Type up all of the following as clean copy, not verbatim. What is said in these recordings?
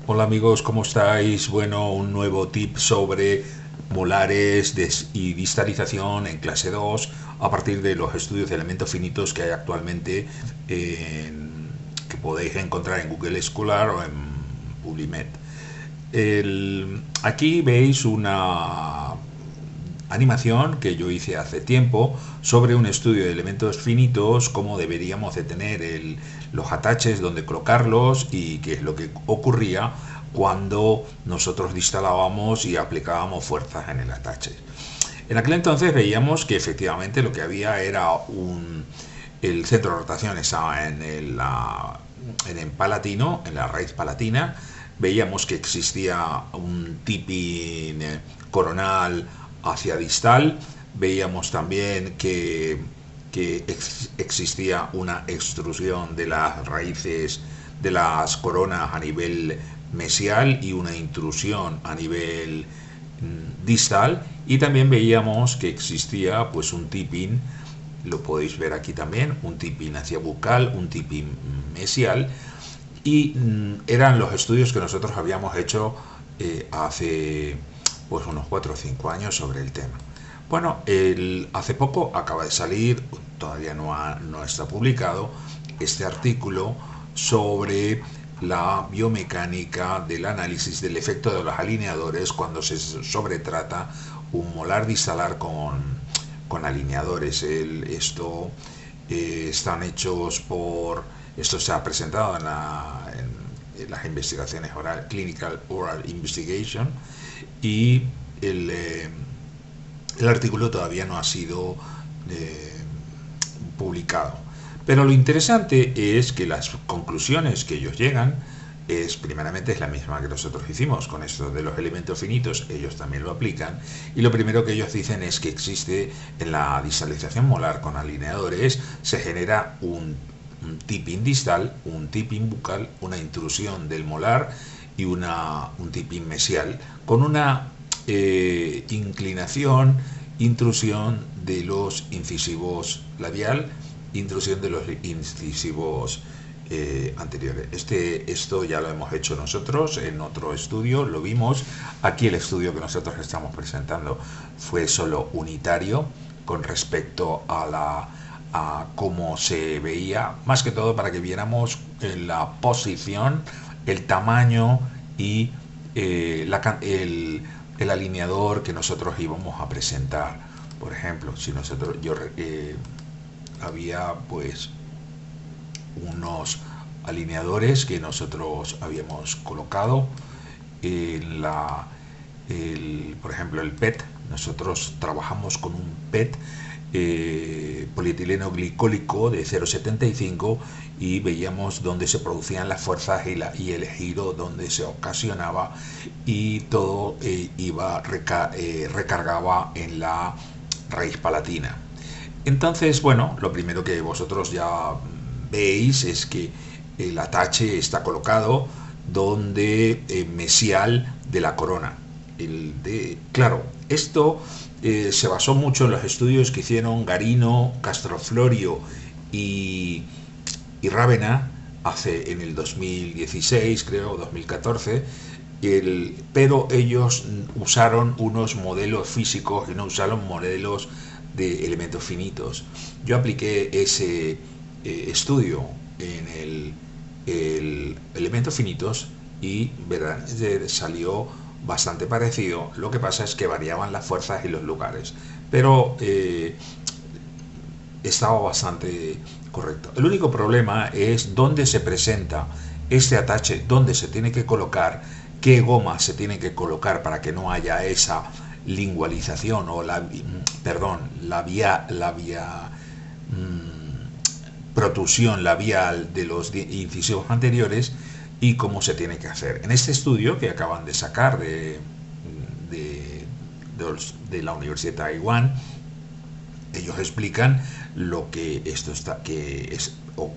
Hola amigos, ¿cómo estáis? Bueno, un nuevo tip sobre molares y distalización en clase 2 a partir de los estudios de elementos finitos que hay actualmente que podéis encontrar en Google Scholar o en PubliMed. Aquí veis una animación que yo hice hace tiempo sobre un estudio de elementos finitos, cómo deberíamos de tener los ataches, dónde colocarlos y qué es lo que ocurría cuando nosotros distalábamos y aplicábamos fuerzas en el atache. En aquel entonces veíamos que efectivamente lo que había era el centro de rotación estaba en el palatino, en la raíz palatina. Veíamos que existía un tipping coronal hacia distal. Veíamos también que existía una extrusión de las raíces de las coronas a nivel mesial y una intrusión a nivel distal, y también veíamos que existía pues un tipping, lo podéis ver aquí también, un tipping hacia bucal, un tipping mesial, y eran los estudios que nosotros habíamos hecho hace pues unos 4 o 5 años sobre el tema. Bueno, hace poco acaba de salir, todavía no está publicado, este artículo sobre la biomecánica del análisis del efecto de los alineadores cuando se sobretrata un molar distalar con alineadores. Están hechos por... Esto se ha presentado en las investigaciones oral, Clinical Oral Investigation, y el, eh, el artículo todavía no ha sido eh, publicado. Pero lo interesante es que las conclusiones que ellos llegan primeramente es la misma que nosotros hicimos con esto de los elementos finitos. Ellos también lo aplican, y lo primero que ellos dicen es que existe en la distalización molar con alineadores, se genera un tipping distal, un tipping bucal, una intrusión del molar y un tipping mesial con una inclinación, intrusión de los incisivos labial, intrusión de los incisivos anteriores. Esto ya lo hemos hecho nosotros en otro estudio, lo vimos. Aquí el estudio que nosotros estamos presentando fue solo unitario con respecto a cómo se veía, más que todo para que viéramos la posición, el tamaño y el alineador que nosotros íbamos a presentar. Por ejemplo, si nosotros había pues unos alineadores que nosotros habíamos colocado en por ejemplo, el PET. Nosotros trabajamos con un PET polietileno glicólico de 0,75, y veíamos dónde se producían las fuerzas y el giro donde se ocasionaba, y todo recargaba en la raíz palatina. Entonces, bueno, lo primero que vosotros ya veis es que el atache está colocado donde mesial de la corona. Claro, esto se basó mucho en los estudios que hicieron Garino, Castroflorio y Rávena en el 2016, creo, 2014. Pero ellos usaron unos modelos físicos y no usaron modelos de elementos finitos. Yo apliqué ese estudio en el elementos finitos y verán, salió bastante parecido. Lo que pasa es que variaban las fuerzas y los lugares, pero estaba bastante correcto. El único problema es dónde se presenta este atache, dónde se tiene que colocar, qué goma se tiene que colocar para que no haya esa lingualización o la vía protusión labial de los incisivos anteriores, y cómo se tiene que hacer. En este estudio que acaban de sacar de la Universidad de Taiwán, ellos explican lo que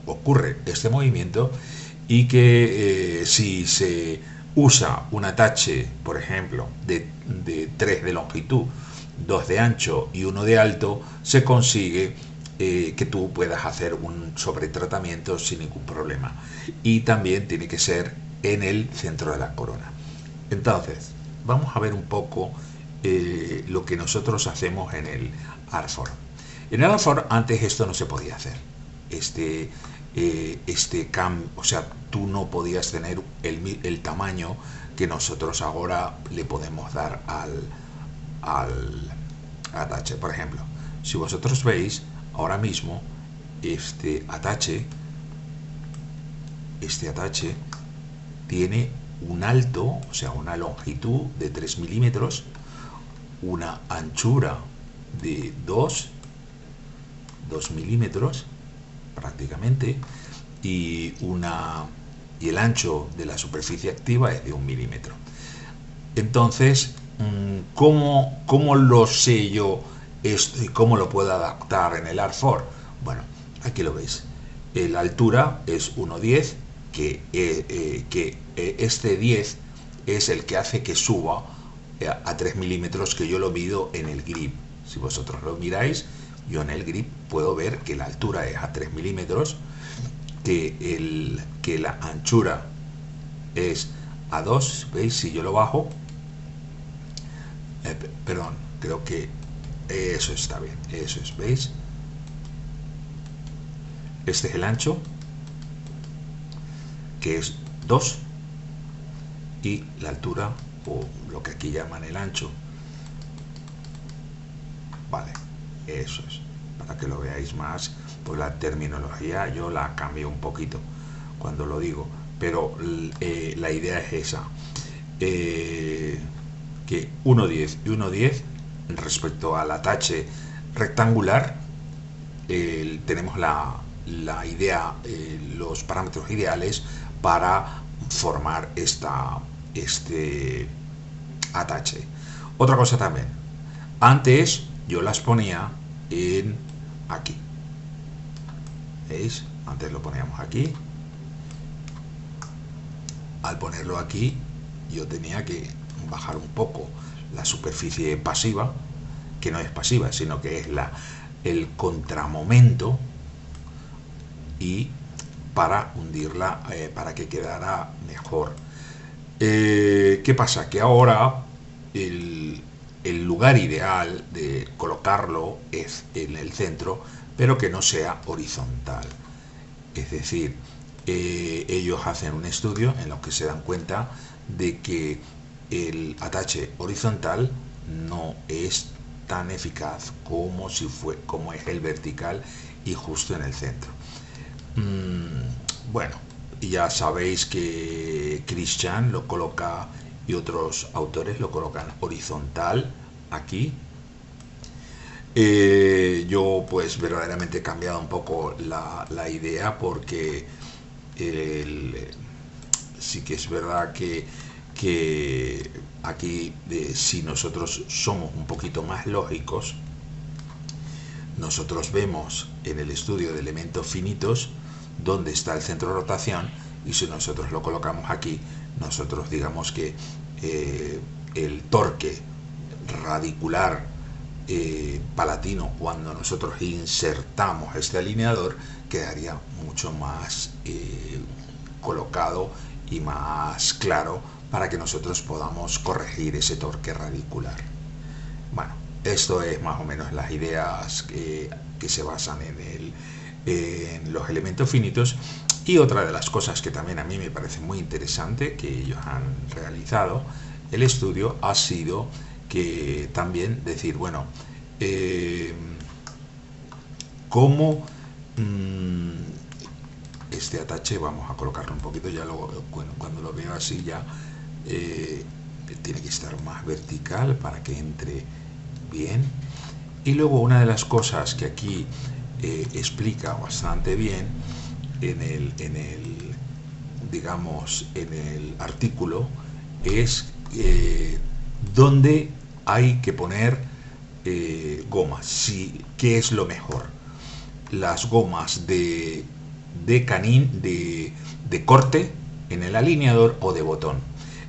ocurre este movimiento, y que si se usa un atache, por ejemplo, de 3 de longitud, 2 de ancho y 1 de alto, se consigue que tú puedas hacer un sobretratamiento sin ningún problema. Y también tiene que ser en el centro de la corona. Entonces, vamos a ver un poco lo que nosotros hacemos en el Artform. En el Artform antes esto no se podía hacer. O sea, tú no podías tener el tamaño que nosotros ahora le podemos dar al atache. Por ejemplo, si vosotros veis ahora mismo este atache tiene un alto, o sea, una longitud de 3 milímetros, una anchura de 2 milímetros prácticamente, y el ancho de la superficie activa es de 1 milímetro. Entonces, ¿cómo lo sé yo esto y cómo lo puedo adaptar en el Artform? Bueno, aquí lo veis. La altura es 1,10, que este 10 es el que hace que suba a 3 milímetros, que yo lo mido en el grip. Si vosotros lo miráis, yo en el grip puedo ver que la altura es a 3 milímetros, que la anchura es a 2, ¿veis? Si yo lo bajo, perdón, creo que eso está bien, eso es, ¿veis? Este es el ancho, que es 2, y la altura, o lo que aquí llaman el ancho, vale, eso es, para que lo veáis más, pues la terminología yo la cambio un poquito cuando lo digo, pero la idea es esa, que 1,10 y 1,10 respecto al atache rectangular, tenemos la idea, los parámetros ideales para formar este atache. Otra cosa también, antes yo las ponía en aquí, ¿veis? Antes lo poníamos aquí. Al ponerlo aquí yo tenía que bajar un poco la superficie pasiva, que no es pasiva, sino que es el contramomento, y para hundirla, para que quedara mejor. ¿Qué pasa? Que ahora el lugar ideal de colocarlo es en el centro, pero que no sea horizontal. Es decir, ellos hacen un estudio en el que se dan cuenta de que el atache horizontal no es tan eficaz como es el vertical y justo en el centro. Bueno, ya sabéis que Christian lo coloca y otros autores lo colocan horizontal aquí. Yo pues verdaderamente he cambiado un poco la idea, porque sí que es verdad que aquí, si nosotros somos un poquito más lógicos, nosotros vemos en el estudio de elementos finitos dónde está el centro de rotación, y si nosotros lo colocamos aquí, nosotros digamos que el torque radicular palatino, cuando nosotros insertamos este alineador, quedaría mucho más colocado y más claro para que nosotros podamos corregir ese torque radicular. Bueno, esto es más o menos las ideas que se basan en los elementos finitos. Y otra de las cosas que también a mí me parece muy interesante que ellos han realizado el estudio ha sido que también decir, bueno, cómo este atache, vamos a colocarlo un poquito, ya cuando lo veo así ya tiene que estar más vertical para que entre bien. Y luego una de las cosas que aquí explica bastante bien digamos, en el artículo, es dónde hay que poner gomas, qué es lo mejor, las gomas de corte en el alineador o de botón.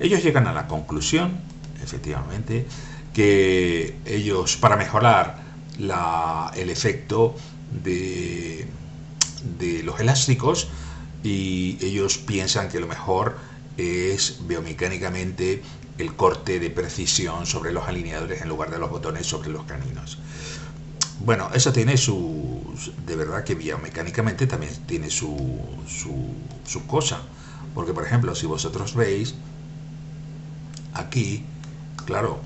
Ellos llegan a la conclusión, efectivamente, que ellos, para mejorar el efecto de los elásticos, y ellos piensan que lo mejor es biomecánicamente el corte de precisión sobre los alineadores en lugar de los botones sobre los caninos. Bueno, eso tiene de verdad que biomecánicamente también tiene su cosa. Porque, por ejemplo, si vosotros veis, aquí, claro,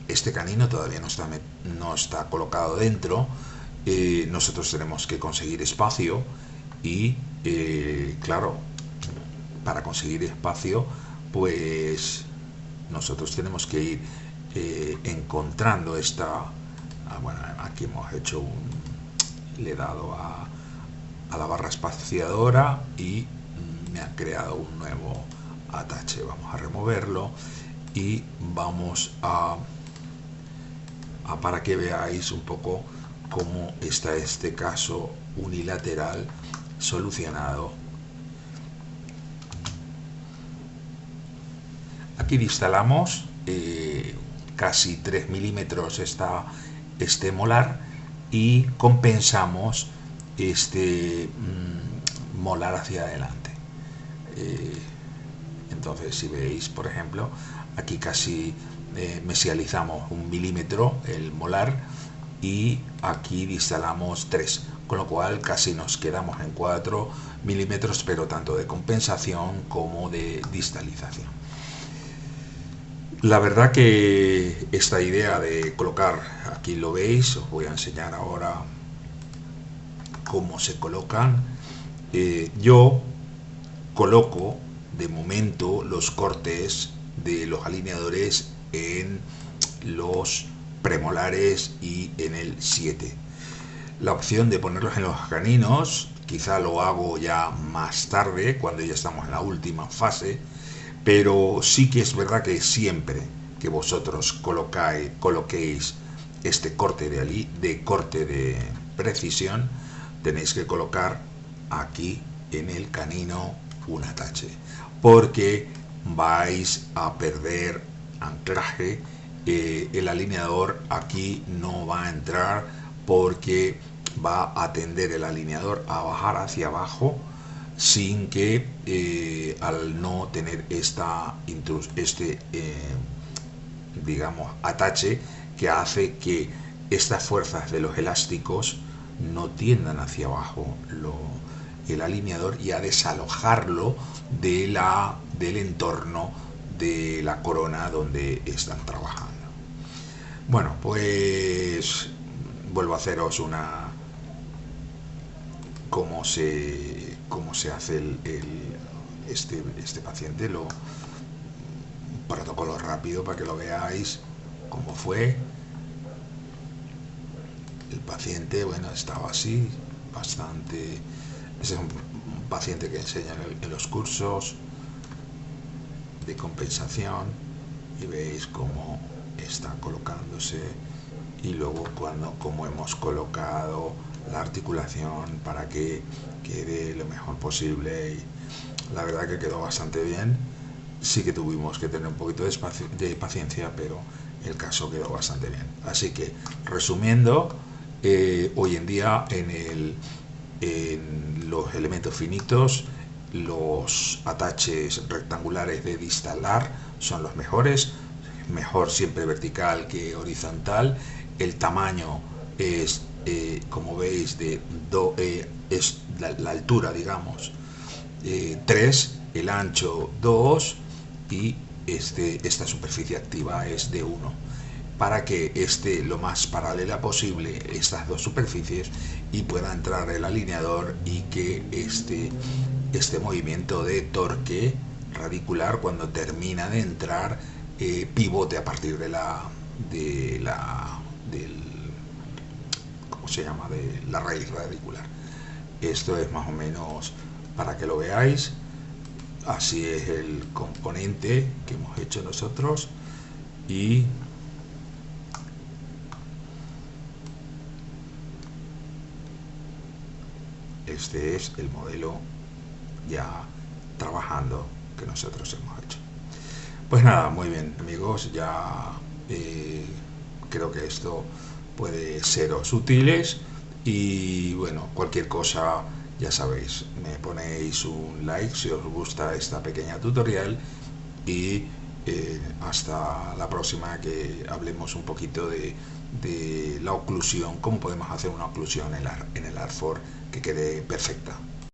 este canino todavía no está colocado dentro. Nosotros tenemos que conseguir espacio y, claro, para conseguir espacio, pues nosotros tenemos que ir encontrando bueno, aquí hemos hecho le he dado a la barra espaciadora y me ha creado un nuevo atache. Vamos a removerlo y vamos para que veáis un poco cómo está este caso unilateral solucionado. Aquí instalamos casi 3 milímetros este molar y compensamos este molar hacia adelante. Entonces, si veis, por ejemplo, aquí casi mesializamos 1 milímetro el molar y aquí instalamos 3, con lo cual casi nos quedamos en 4 milímetros, pero tanto de compensación como de distalización. La verdad que esta idea de colocar, aquí lo veis, os voy a enseñar ahora cómo se colocan. Yo coloco de momento los cortes de los alineadores en los premolares y en el 7. La opción de ponerlos en los caninos quizá lo hago ya más tarde, cuando ya estamos en la última fase, pero sí que es verdad que siempre que vosotros coloquéis este corte de precisión, tenéis que colocar aquí en el canino un atache, porque vais a perder anclaje. El alineador aquí no va a entrar porque va a tender el alineador a bajar hacia abajo sin que al no tener digamos atache que hace que estas fuerzas de los elásticos no tiendan hacia abajo el alineador y a desalojarlo del entorno de la corona donde están trabajando. Bueno, pues vuelvo a haceros cómo se hace este paciente, un protocolo rápido para que lo veáis cómo fue. El paciente, bueno, estaba así, bastante. Ese es un paciente que enseñan en los cursos de compensación y veis cómo está colocándose y luego cómo hemos colocado la articulación para que quede lo mejor posible. Y la verdad que quedó bastante bien. Sí que tuvimos que tener un poquito de paciencia, pero el caso quedó bastante bien. Así que, resumiendo, hoy en día en los elementos finitos, los ataches rectangulares de distalar son los mejores, mejor siempre vertical que horizontal. El tamaño es, como veis, es la altura, digamos, 3, el ancho 2 y esta superficie activa es de 1, para que esté lo más paralela posible estas dos superficies y pueda entrar el alineador y que este movimiento de torque radicular, cuando termina de entrar, pivote a partir del ¿cómo se llama?, de la raíz radicular. Esto es más o menos para que lo veáis. Así es el componente que hemos hecho nosotros y este es el modelo ya trabajando que nosotros hemos hecho. Pues nada, muy bien amigos, ya creo que esto puede seros útiles y bueno, cualquier cosa Ya sabéis, me ponéis un like si os gusta esta pequeña tutorial y hasta la próxima, que hablemos un poquito de la oclusión, cómo podemos hacer una oclusión en el Artfor que quede perfecta.